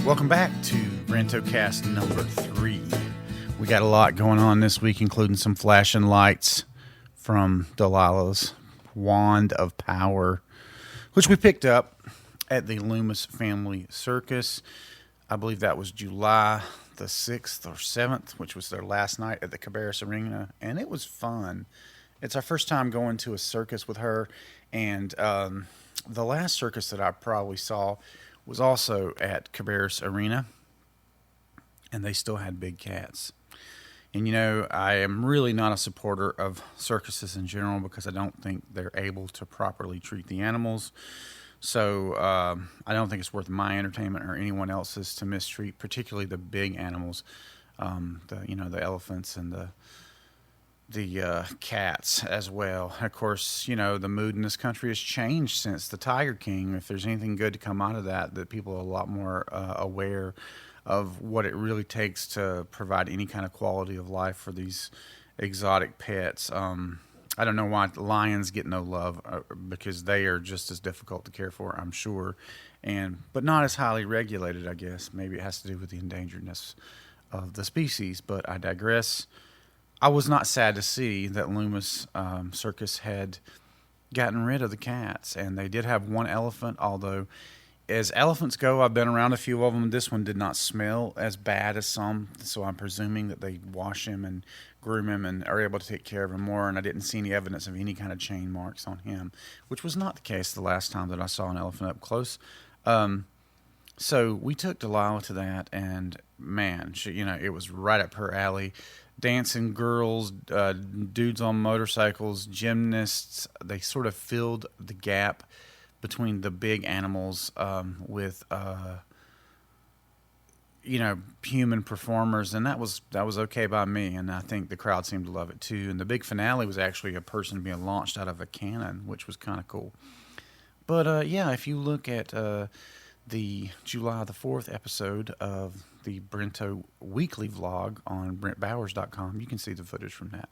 Welcome back to BrentoCast number 3. We got a lot going on this week, including some flashing lights from Delilah's Wand of Power, which we picked up at the Loomis Family Circus. I believe that was July the 6th or 7th, which was their last night at the Cabarrus Arena, and it was fun. It's our first time going to a circus with her, and the last circus that I probably saw was also at Cabarrus Arena, and they still had big cats. And, you know, I am really not a supporter of circuses in general because I don't think they're able to properly treat the animals. So I don't think it's worth my entertainment or anyone else's to mistreat, particularly the big animals, the elephants and the cats as well. Of course, you know, the mood in this country has changed since the Tiger King. If there's anything good to come out of that people are a lot more aware of what it really takes to provide any kind of quality of life for these exotic pets. I don't know why lions get no love because they are just as difficult to care for, I'm sure, but not as highly regulated, I guess. Maybe it has to do with the endangeredness of the species, but I digress. I was not sad to see that Loomis Circus had gotten rid of the cats, and they did have one elephant, although as elephants go, I've been around a few of them. This one did not smell as bad as some, so I'm presuming that they wash him and groom him and are able to take care of him more, and I didn't see any evidence of any kind of chain marks on him, which was not the case the last time that I saw an elephant up close. So we took Delilah to that, and man, it was right up her alley. Dancing girls, dudes on motorcycles, gymnasts, they sort of filled the gap between the big animals with human performers, and that was okay by me, and I think the crowd seemed to love it too. And the big finale was actually a person being launched out of a cannon, which was kind of cool. But if you look at the July the 4th episode of the Brento Weekly Vlog on BrentBowers.com, you can see the footage from that.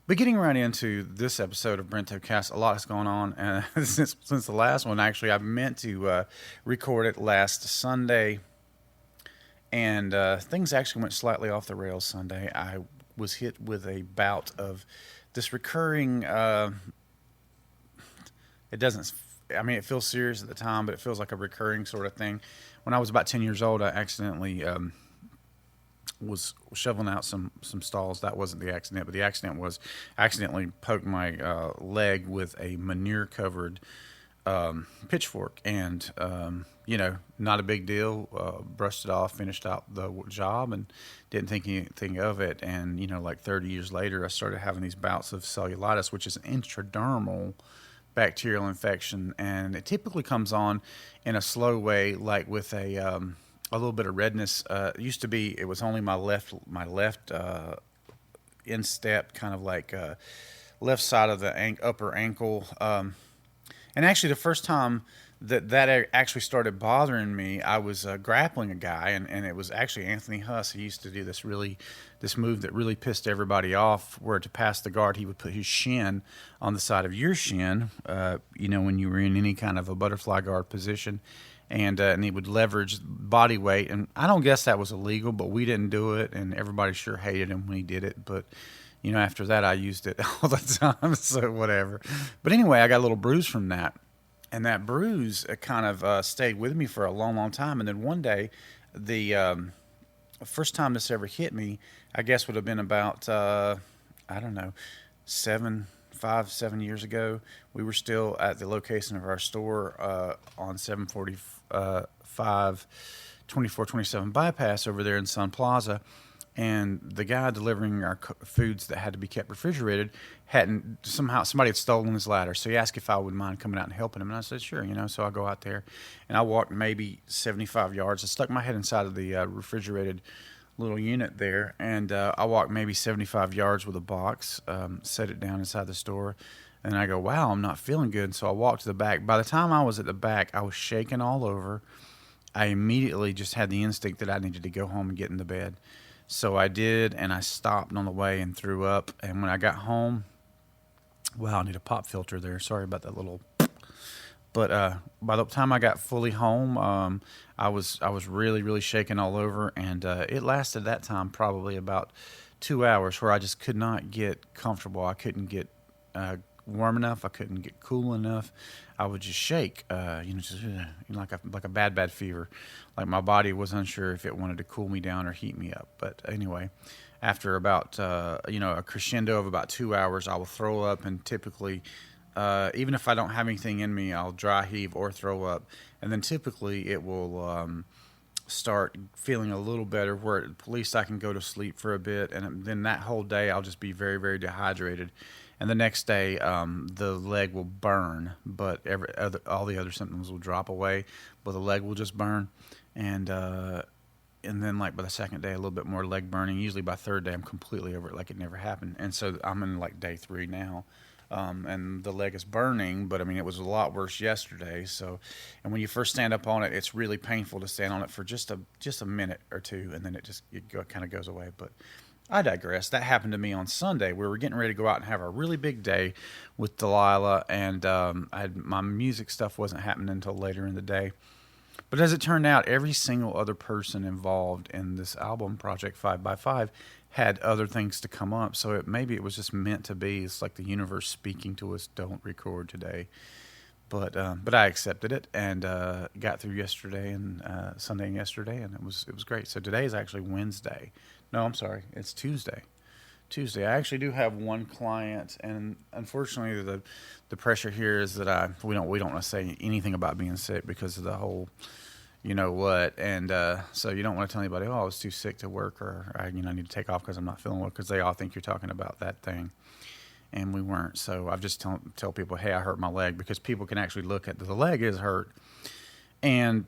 But getting right into this episode of BrentoCast, a lot has gone on since the last one. Actually, I meant to record it last Sunday, and things actually went slightly off the rails Sunday. I was hit with a bout of this recurring, it feels serious at the time, but it feels like a recurring sort of thing. When I was about 10 years old, I accidentally was shoveling out some stalls. That wasn't the accident, but the accident was I accidentally poked my leg with a manure-covered pitchfork, and not a big deal. Brushed it off, finished out the job, and didn't think anything of it. And 30 years later, I started having these bouts of cellulitis, which is an intradermal bacterial infection, and it typically comes on in a slow way, like with a little bit of redness. It used to be it was only my left instep, kind of like left side of the upper ankle. And actually, the first time that actually started bothering me, I was grappling a guy, and it was actually Anthony Huss. He used to do this move that really pissed everybody off, where to pass the guard, he would put his shin on the side of your shin, when you were in any kind of a butterfly guard position, and he would leverage body weight. And I don't guess that was illegal, but we didn't do it, and everybody sure hated him when he did it. But after that, I used it all the time, so whatever. But anyway, I got a little bruise from that. And that bruise kind of stayed with me for a long, long time. And then one day, the first time this ever hit me, I guess would have been about, 7 years ago. We were still at the location of our store on 745 2427 Bypass over there in Sun Plaza. And the guy delivering our foods that had to be kept refrigerated somebody had stolen his ladder. So he asked if I would mind coming out and helping him. And I said, sure, So I go out there, and I walked maybe 75 yards. I stuck my head inside of the refrigerated little unit there, and I walked maybe 75 yards with a box, set it down inside the store, and I go, wow, I'm not feeling good. And so I walked to the back. By the time I was at the back, I was shaking all over. I immediately just had the instinct that I needed to go home and get in the bed. So I did, and I stopped on the way and threw up. And when I got home, wow, I need a pop filter there. Sorry about that little But by the time I got fully home, I was really really shaking all over, and it lasted that time probably about 2 hours, where I just could not get comfortable. I couldn't get warm enough. I couldn't get cool enough. I would just shake, just like a bad fever. Like my body was unsure if it wanted to cool me down or heat me up. But anyway, after about a crescendo of about 2 hours, I will throw up, and typically, even if I don't have anything in me, I'll dry heave or throw up, and then typically it will start feeling a little better, where at least I can go to sleep for a bit, and then that whole day I'll just be very very dehydrated. And the next day, the leg will burn, but all the other symptoms will drop away, but the leg will just burn. And then, like, by the second day, a little bit more leg burning. Usually by third day, I'm completely over it, like it never happened. And so I'm in like day 3 now, and the leg is burning. But I mean, it was a lot worse yesterday. So, and when you first stand up on it, it's really painful to stand on it for just a minute or two, and then it kind of goes away. But I digress. That happened to me on Sunday. We were getting ready to go out and have a really big day with Delilah, and my music stuff wasn't happening until later in the day. But as it turned out, every single other person involved in this album project 5x5 had other things to come up. So maybe it was just meant to be. It's like the universe speaking to us, don't record today. But I accepted it, and got through yesterday and Sunday and yesterday, and it was great. So today is actually Wednesday. No, I'm sorry, it's Tuesday. I actually do have one client, and unfortunately, the pressure here is that we don't want to say anything about being sick because of the whole, you know what, and so you don't want to tell anybody, oh, I was too sick to work, or I need to take off because I'm not feeling well, because they all think you're talking about that thing, and we weren't. So I've just tell people, hey, I hurt my leg, because people can actually look at the leg is hurt, and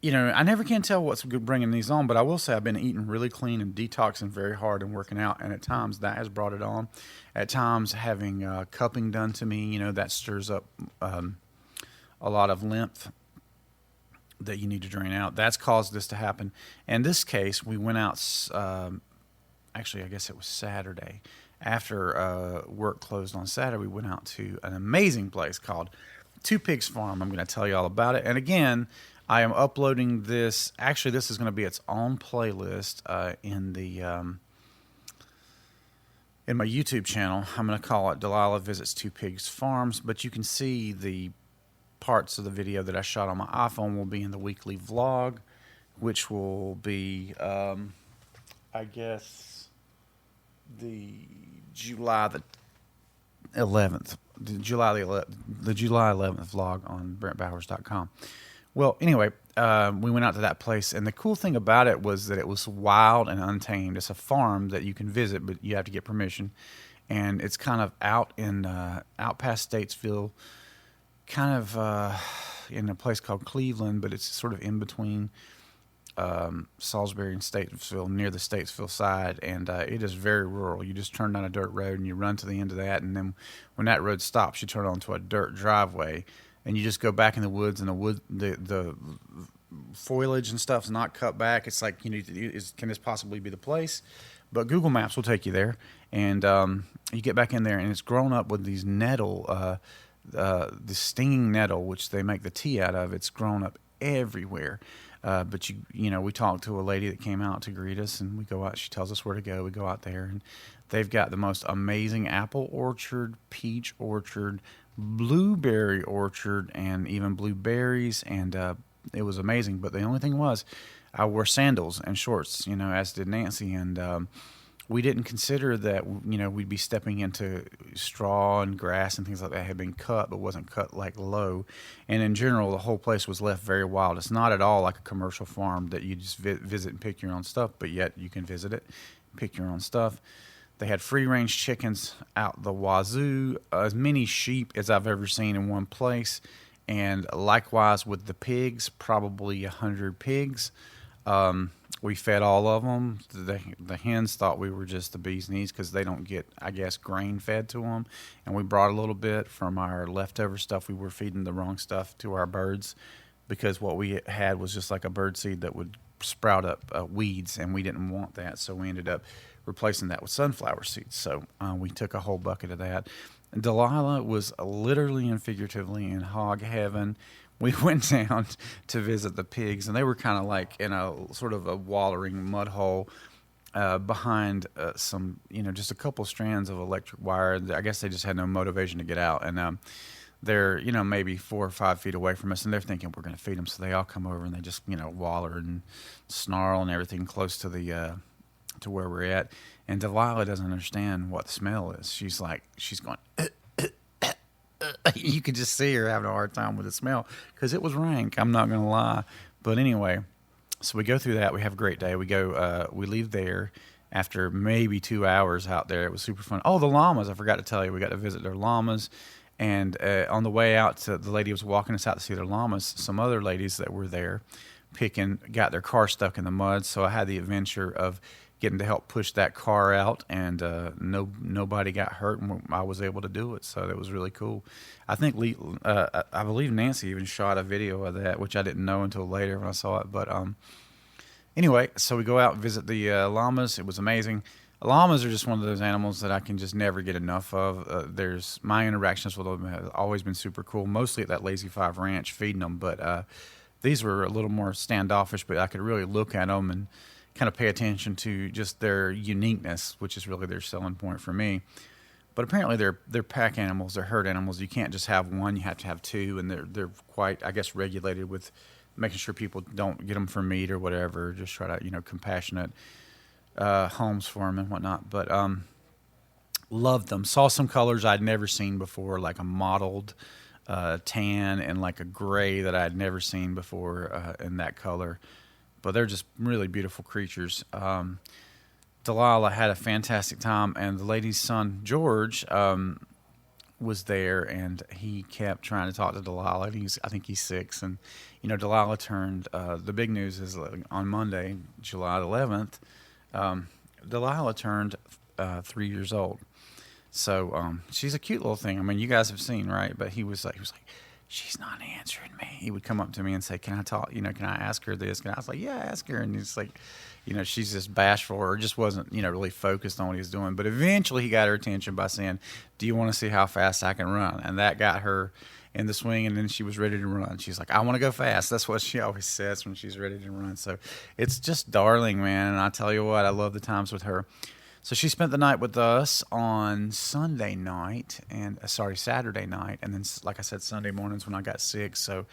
I never can tell what's good bringing these on, but I will say I've been eating really clean and detoxing very hard and working out, and at times that has brought it on. At times having cupping done to me, that stirs up a lot of lymph that you need to drain out. That's caused this to happen. In this case, we went out, actually I guess it was Saturday. After work closed on Saturday, we went out to an amazing place called Two Pigs Farm. I'm going to tell you all about it. And again, I am uploading this. Actually, this is going to be its own playlist in my YouTube channel. I'm going to call it Delilah Visits Two Pigs Farms, but you can see the parts of the video that I shot on my iPhone will be in the weekly vlog, which will be, I guess, the July the 11th, the July 11th vlog on BrentBowers.com. Well, anyway, we went out to that place, and the cool thing about it was that it was wild and untamed. It's a farm that you can visit, but you have to get permission, and it's kind of out past Statesville, kind of in a place called Cleveland, but it's sort of in between Salisbury and Statesville, near the Statesville side, and it is very rural. You just turn down a dirt road, and you run to the end of that, and then when that road stops, you turn onto a dirt driveway, and you just go back in the woods, and the foliage and stuff is not cut back. It's like, can this possibly be the place? But Google Maps will take you there, and you get back in there, and it's grown up with these nettle, the stinging nettle, which they make the tea out of. It's grown up everywhere. But we talked to a lady that came out to greet us, and we go out. She tells us where to go. We go out there, and they've got the most amazing apple orchard, peach orchard, blueberry orchard, and even blueberries, and it was amazing. But the only thing was, I wore sandals and shorts, as did Nancy, and we didn't consider that we'd be stepping into straw and grass and things like that had been cut, but wasn't cut like low. And in general, the whole place was left very wild. It's not at all like a commercial farm that you just visit and pick your own stuff, but yet you can visit it, pick your own stuff. They had free-range chickens out the wazoo, as many sheep as I've ever seen in one place, and likewise with the pigs, probably 100 pigs. We fed all of them. The hens thought we were just the bee's knees because they don't get, I guess, grain fed to them, and we brought a little bit from our leftover stuff. We were feeding the wrong stuff to our birds because what we had was just like a bird seed that would sprout up weeds, and we didn't want that, so we ended up replacing that with sunflower seeds. So we took a whole bucket of that. And Delilah was literally and figuratively in hog heaven. We went down to visit the pigs, and they were kind of like in a sort of a wallering mud hole behind some, just a couple strands of electric wire. I guess they just had no motivation to get out. And they're, maybe 4 or 5 feet away from us, and they're thinking we're going to feed them. So they all come over, and they just, waller and snarl and everything close to the to where we're at. And Delilah doesn't understand what the smell is. She's going, you could just see her having a hard time with the smell because it was rank. I'm not going to lie. But anyway, so we go through that. We have a great day. We go, we leave there after maybe 2 hours out there. It was super fun. Oh, the llamas. I forgot to tell you. We got to visit their llamas. And on the way out, the lady was walking us out to see their llamas. Some other ladies that were there got their car stuck in the mud. So I had the adventure of getting to help push that car out, and nobody got hurt, and I was able to do it. So that was really cool. I think I believe Nancy even shot a video of that, which I didn't know until later when I saw it. But anyway, so we go out and visit the llamas. It was amazing. Llamas are just one of those animals that I can just never get enough of. My interactions with them have always been super cool, mostly at that Lazy Five Ranch feeding them. But these were a little more standoffish, but I could really look at them and kind of pay attention to just their uniqueness, which is really their selling point for me. But apparently they're pack animals, they're herd animals. You can't just have one, you have to have two, and they're quite, I guess, regulated with making sure people don't get them for meat or whatever. Just try to, compassionate homes for them and whatnot. But loved them. Saw some colors I'd never seen before, like a mottled tan and like a gray that I'd never seen before in that color. But they're just really beautiful creatures. Delilah had a fantastic time, and the lady's son, George, was there, and he kept trying to talk to Delilah. I think he's 6, and, Delilah turned, the big news is on Monday, July 11th, Delilah turned 3 years old. So she's a cute little thing. I mean, you guys have seen, right? But he was like, she's not answering me. He would come up to me and say, can I talk? Can I ask her this? I was like, yeah, ask her. And he's like, she's just bashful or just wasn't, really focused on what he was doing. But eventually he got her attention by saying, do you want to see how fast I can run? And that got her in the swing, and then she was ready to run. She's like, I want to go fast. That's what she always says when she's ready to run. So it's just darling, man. And I tell you what, I love the times with her. So she spent the night with us on Saturday night, and then, like I said, Sunday mornings when I got sick. So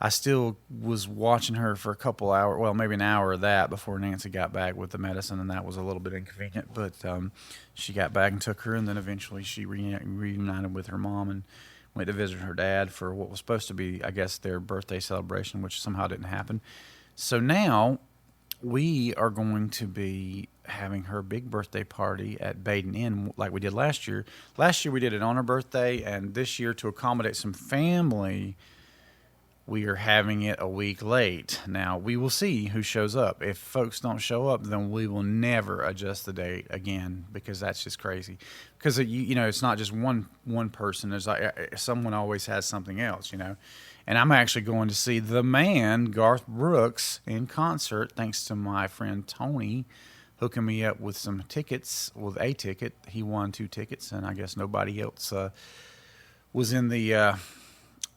I still was watching her for a couple hours, well, maybe an hour of that before Nancy got back with the medicine, and that was a little bit inconvenient. But she got back and took her, and then eventually she reunited with her mom and went to visit her dad for what was supposed to be, I guess, their birthday celebration, which somehow didn't happen. So now we are going to be having her big birthday party at Baden Inn like we did last year. Last year we did it on her birthday, and this year, to accommodate some family, we are having it a week late. Now, we will see who shows up. If folks don't show up, then we will never adjust the date again, because that's just crazy. Because, it's not just one person. There's like someone always has something else, And I'm actually going to see the man, Garth Brooks, in concert, thanks to my friend Tony hooking me up with some tickets, with a ticket. He won 2 tickets, and I guess nobody else was in the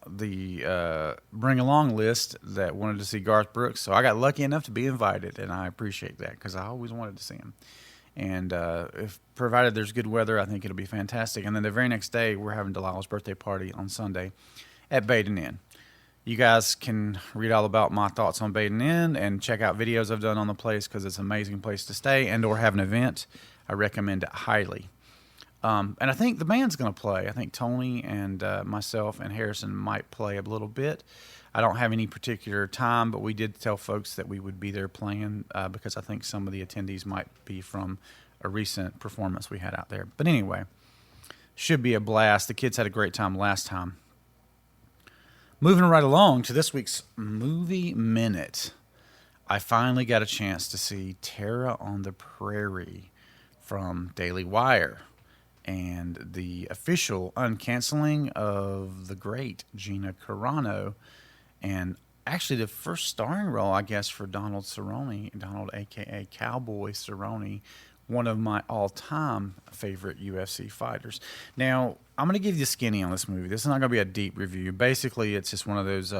bring along list that wanted to see Garth Brooks. So I got lucky enough to be invited, and I appreciate that because I always wanted to see him. And if provided there's good weather, I think it'll be fantastic. And then the very next day, we're having Delilah's birthday party on Sunday at Baden Inn. You guys can read all about my thoughts on Baden Inn and check out videos I've done on the place because it's an amazing place to stay and or have an event. I recommend it highly. And I think the band's going to play. I think Tony and myself and Harrison might play a little bit. I don't have any particular time, but we did tell folks that we would be there playing because I think some of the attendees might be from a recent performance we had out there. But anyway, should be a blast. The kids had a great time last time. Moving right along to this week's Movie Minute. I finally got a chance to see Terra on the Prairie from Daily Wire and the official uncanceling of the great Gina Carano, and actually the first starring role, I guess, for Donald Cerrone, Donald a.k.a. Cowboy Cerrone, one of my all-time favorite UFC fighters. Now, I'm going to give you the skinny on this movie. This is not going to be a deep review. Basically, it's just one of those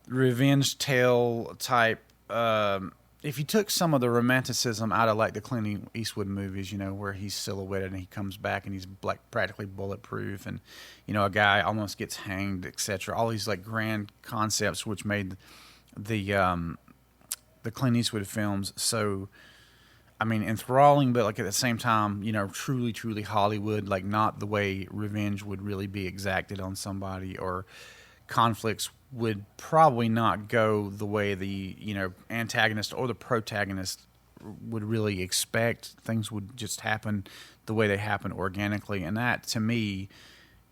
revenge tale type. If you took some of the romanticism out of like the Clint Eastwood movies, where he's silhouetted and he comes back and he's like practically bulletproof, and a guy almost gets hanged, etc. All these like grand concepts which made the Clint Eastwood films so, I mean, enthralling, but like at the same time, truly, truly Hollywood, like not the way revenge would really be exacted on somebody, or conflicts would probably not go the way the antagonist or the protagonist would really expect. Things would just happen the way they happen organically, and that to me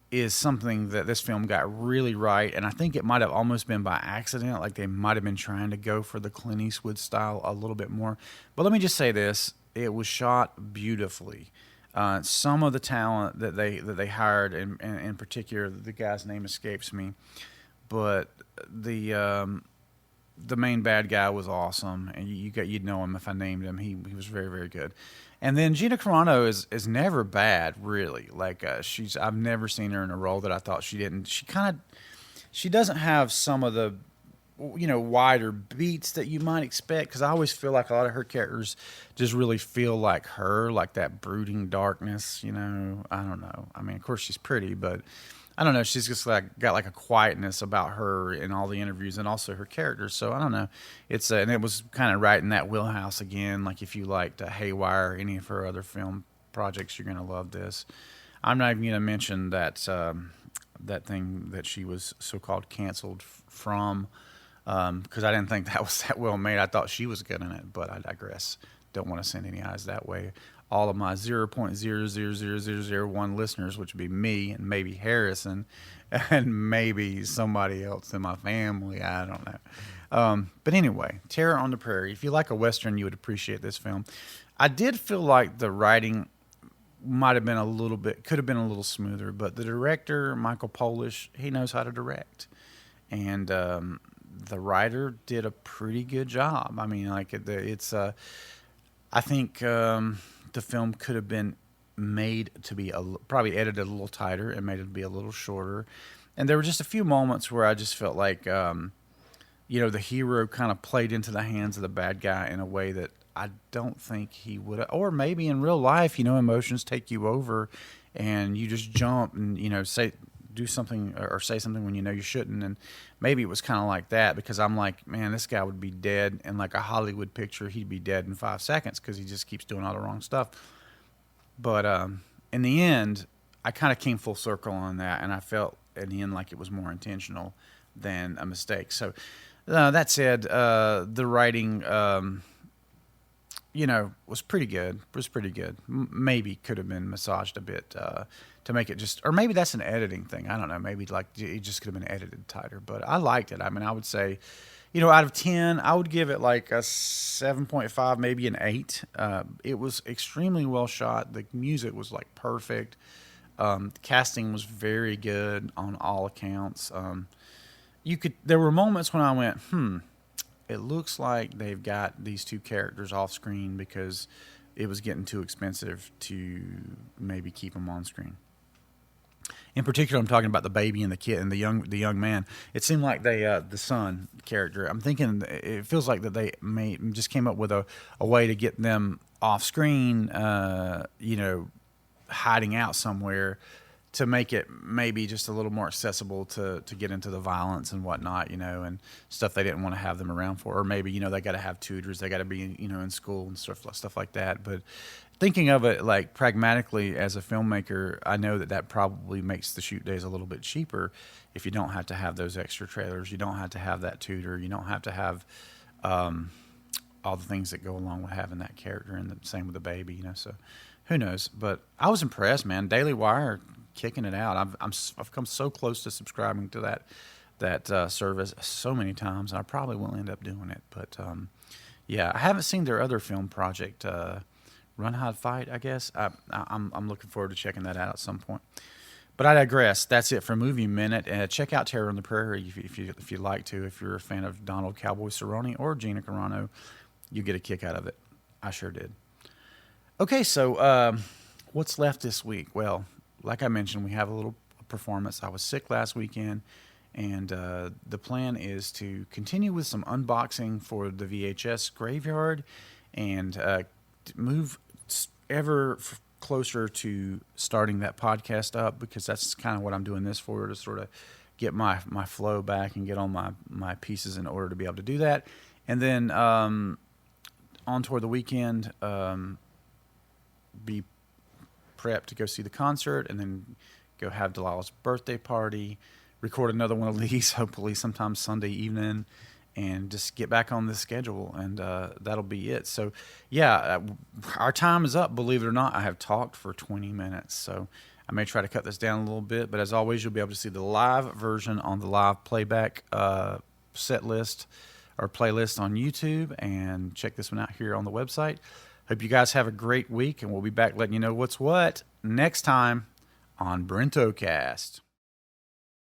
is something that this film got really right. And I think it might have almost been by accident, like they might have been trying to go for the Clint Eastwood style a little bit more. But let me just say this: it was shot beautifully. Some of the talent that they hired, and in particular, the guy's name escapes me, but the main bad guy was awesome, and you'd know him if I named him. He was very, very good. And then Gina Carano is never bad, really. Like I've never seen her in a role that I thought she didn't. She doesn't have some of the wider beats that you might expect, because I always feel like a lot of her characters just really feel like her, like that brooding darkness. I don't know. I mean, of course she's pretty, but I don't know. She's just got like a quietness about her in all the interviews, and also her characters. So I don't know. It's and it was kind of right in that wheelhouse again. Like if you liked Haywire, any of her other film projects, you're gonna love this. I'm not even gonna mention that that thing that she was so-called canceled from, because I didn't think that was that well made. I thought she was good in it, but I digress. Don't want to send any eyes that way. All of my 0.000001 listeners, which would be me and maybe Harrison and maybe somebody else in my family. I don't know. But anyway, Terror on the Prairie. If you like a Western, you would appreciate this film. I did feel like the writing might have been could have been a little smoother, but the director, Michael Polish, he knows how to direct. And the writer did a pretty good job. I mean, like I think the film could have been made to be probably edited a little tighter and made it to be a little shorter. And there were just a few moments where I just felt like, the hero kind of played into the hands of the bad guy in a way that I don't think he would have. Or maybe in real life, emotions take you over and you just jump and, do something or say something when you shouldn't. And maybe it was kind of like that, because I'm like, man, this guy would be dead in like a Hollywood picture. He'd be dead in 5 seconds because he just keeps doing all the wrong stuff. But in the end, I kind of came full circle on that, and I felt in the end like it was more intentional than a mistake. So that said, the writing was pretty good. Maybe could have been massaged a bit to make it just, or maybe that's an editing thing. I don't know. Maybe like it just could have been edited tighter. But I liked it. I mean, I would say, out of 10, I would give it like a 7.5, maybe an 8. It was extremely well shot. The music was like perfect. The casting was very good on all accounts. There were moments when I went, it looks like they've got these two characters off screen because it was getting too expensive to maybe keep them on screen. In particular, I'm talking about the baby and the kid and the young man. It seemed like the son character. I'm thinking it feels like that they just came up with a way to get them off screen, hiding out somewhere, to make it maybe just a little more accessible to get into the violence and whatnot, and stuff they didn't want to have them around for. Or maybe, they got to have tutors, they got to be, in school and stuff like that. But thinking of it like pragmatically as a filmmaker, I know that probably makes the shoot days a little bit cheaper if you don't have to have those extra trailers, you don't have to have that tutor, you don't have to have all the things that go along with having that character, and the same with the baby, So who knows? But I was impressed, man. Daily Wire kicking it out. I've come so close to subscribing to that service so many times, and I probably will end up doing it. But I haven't seen their other film project, Run, Hide, Fight. I guess I'm looking forward to checking that out at some point. But I digress. That's it for Movie Minute. Check out Terror on the Prairie if you'd like to. If you're a fan of Donald Cowboy Cerrone or Gina Carano, you get a kick out of it. I sure did. Okay, so what's left this week? Well, like I mentioned, we have a little performance. I was sick last weekend, and the plan is to continue with some unboxing for the VHS graveyard and move closer to starting that podcast up, because that's kind of what I'm doing this for, to sort of get my flow back and get all my pieces in order to be able to do that. And then on toward the weekend, be prepped to go see the concert, and then go have Delilah's birthday party, record another one of these, hopefully sometime Sunday evening, and just get back on the schedule, and that'll be it. So, yeah, our time is up, believe it or not. I have talked for 20 minutes, so I may try to cut this down a little bit, but as always, you'll be able to see the live version on the live playback set list or playlist on YouTube, and check this one out here on the website. Hope you guys have a great week, and we'll be back letting you know what's what next time on BrentoCast.